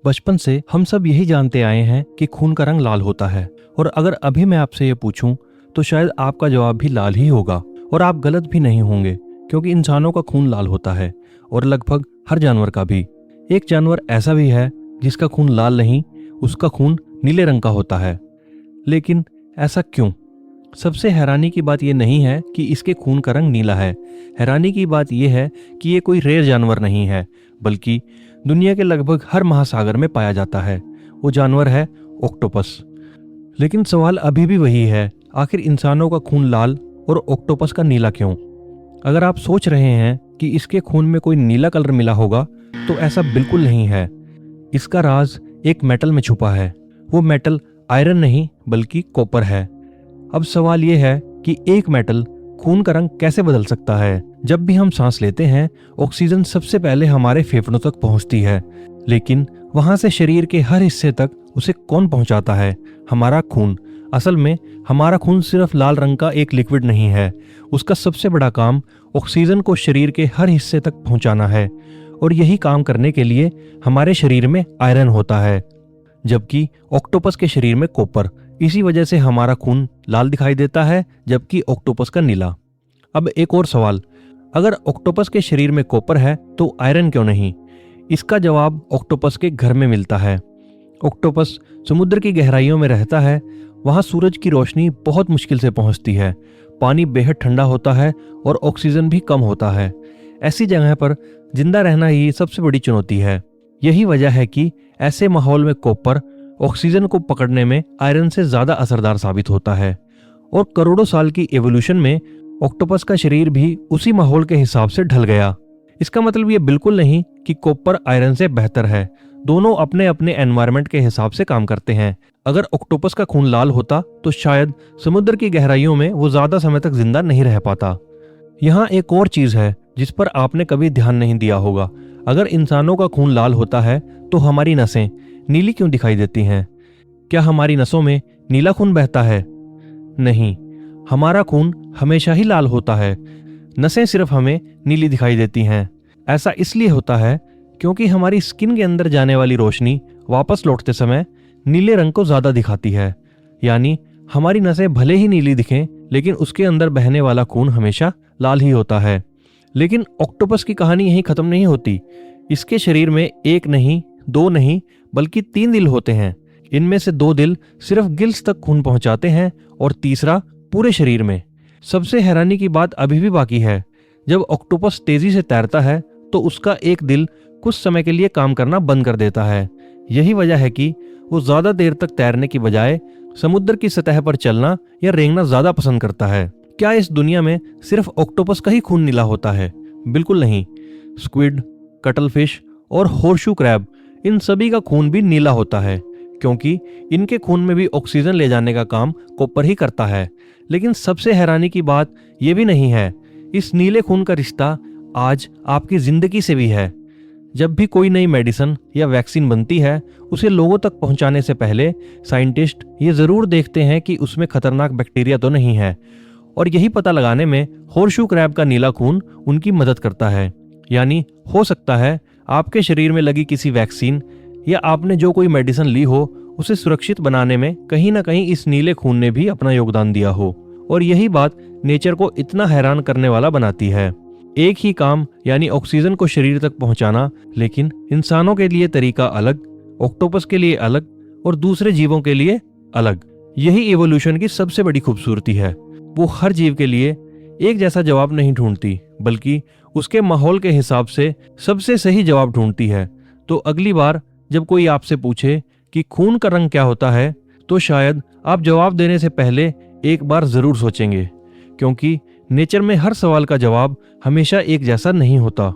बचपन से हम सब यही जानते आए हैं कि खून का रंग लाल होता है, और अगर अभी मैं आपसे ये पूछूं तो शायद आपका जवाब भी लाल ही होगा। और आप गलत भी नहीं होंगे, क्योंकि इंसानों का खून लाल होता है और लगभग हर जानवर का भी। एक जानवर ऐसा भी है जिसका खून लाल नहीं, उसका खून नीले रंग का होता है। लेकिन ऐसा क्यों? सबसे हैरानी की बात यह नहीं है कि इसके खून का रंग नीला है। हैरानी की बात यह है कि ये कोई रेयर जानवर नहीं है, बल्कि दुनिया के लगभग हर महासागर में पाया जाता है। वो जानवर है ऑक्टोपस। लेकिन सवाल अभी भी वही है, आखिर इंसानों का खून लाल और ऑक्टोपस का नीला क्यों? अगर आप सोच रहे हैं कि इसके खून में कोई नीला कलर मिला होगा, तो ऐसा बिल्कुल नहीं है। इसका राज एक मेटल में छुपा है। वो मेटल आयरन नहीं बल्कि कॉपर है। अब सवाल यह है कि एक मेटल खून का रंग कैसे बदल सकता है? जब भी हम सांस लेते हैं, ऑक्सीजन सबसे पहले हमारे फेफड़ों तक पहुंचती है, लेकिन वहां से शरीर के हर हिस्से तक उसे कौन पहुंचाता है? हमारा खून। असल में हमारा खून सिर्फ लाल रंग का एक लिक्विड नहीं है। उसका सबसे बड़ा काम ऑक्सीजन को शरीर के हर हिस्से तक पहुंचाना है, और यही काम करने के लिए हमारे शरीर में आयरन होता है, जबकि ऑक्टोपस के शरीर में कॉपर। इसी वजह से हमारा खून लाल दिखाई देता है, जबकि ऑक्टोपस का नीला। अब एक और सवाल, अगर ऑक्टोपस के शरीर में कॉपर है तो आयरन क्यों नहीं? इसका जवाब ऑक्टोपस के घर में मिलता है। ऑक्टोपस समुद्र की गहराइयों में रहता है। वहां सूरज की रोशनी बहुत मुश्किल से पहुंचती है, पानी बेहद ठंडा होता है और ऑक्सीजन भी कम होता है। ऐसी जगह पर जिंदा रहना ही सबसे बड़ी चुनौती है। यही वजह है कि ऐसे माहौल में कॉपर ऑक्सीजन को पकड़ने में आयरन से ज्यादा असरदार साबित होता है। और करोड़ों साल की एवोल्यूशन में ऑक्टोपस का शरीर भी उसी माहौल के हिसाब से ढल गया। इसका मतलब ये बिल्कुल नहीं कि कॉपर आयरन से बेहतर है। दोनों अपने अपने एनवायरनमेंट के हिसाब से काम करते हैं। अगर ऑक्टोपस का खून लाल होता तो शायद समुद्र की गहराइयों में वो ज्यादा समय तक जिंदा नहीं रह पाता। यहाँ एक और चीज है जिस पर आपने कभी ध्यान नहीं दिया होगा। अगर इंसानों का खून लाल होता है तो हमारी नसें नीली क्यों दिखाई देती हैं? क्या हमारी नसों में नीला खून बहता है? नहीं, हमारा खून हमेशा ही लाल होता है। नसें सिर्फ हमें नीली दिखाई देती हैं। ऐसा इसलिए होता है क्योंकि हमारी स्किन के अंदर जाने वाली रोशनी वापस लौटते समय नीले रंग को ज्यादा दिखाती है। यानी हमारी नसें भले ही नीली दिखें, लेकिन उसके अंदर बहने वाला खून हमेशा लाल ही होता है। लेकिन ऑक्टोपस की कहानी यहीं खत्म नहीं होती। इसके शरीर में एक नहीं, दो नहीं, बल्कि 3 दिल होते हैं। इनमें से 2 दिल सिर्फ गिल्स तक खून पहुंचाते हैं और तीसरा पूरे शरीर में। सबसे हैरानी की बात अभी भी बाकी है। जब ऑक्टोपस तेजी से तैरता है तो उसका एक दिल कुछ समय के लिए काम करना बंद कर देता है। यही वजह है कि वो ज्यादा देर तक तैरने की बजाय समुद्र की सतह पर चलना या रेंगना ज्यादा पसंद करता है। क्या इस दुनिया में सिर्फ ऑक्टोपस का ही खून नीला होता है? बिल्कुल नहीं। स्क्विड, कटलफिश और होर्शू क्रैब, इन सभी का खून भी नीला होता है, क्योंकि इनके खून में भी ऑक्सीजन ले जाने का काम कॉपर ही करता है। लेकिन सबसे हैरानी की बात यह भी नहीं है, इस नीले खून का रिश्ता आज आपकी जिंदगी से भी है। जब भी कोई नई मेडिसिन या वैक्सीन बनती है, उसे लोगों तक पहुंचाने से पहले साइंटिस्ट ये जरूर देखते हैं कि उसमें खतरनाक बैक्टीरिया तो नहीं है। और यही पता लगाने में होर्शू क्रैब का नीला खून उनकी मदद करता है। यानी हो सकता है आपके शरीर में लगी किसी वैक्सीन या आपने जो कोई मेडिसिन ली हो, उसे सुरक्षित बनाने में कहीं ना कहीं इस नीले खून ने भी अपना योगदान दिया हो। और यही बात नेचर को इतना हैरान करने वाला बनाती है। एक ही काम यानी ऑक्सीजन को शरीर तक पहुंचाना, लेकिन इंसानों के लिए तरीका अलग, ऑक्टोपस के लिए अलग और दूसरे जीवों के लिए अलग। यही इवोल्यूशन की सबसे बड़ी खूबसूरती है। वो हर जीव के लिए एक जैसा जवाब नहीं ढूंढती, बल्कि उसके माहौल के हिसाब से सबसे सही जवाब ढूंढती है। तो अगली बार जब कोई आपसे पूछे कि खून का रंग क्या होता है, तो शायद आप जवाब देने से पहले एक बार जरूर सोचेंगे, क्योंकि नेचर में हर सवाल का जवाब हमेशा एक जैसा नहीं होता।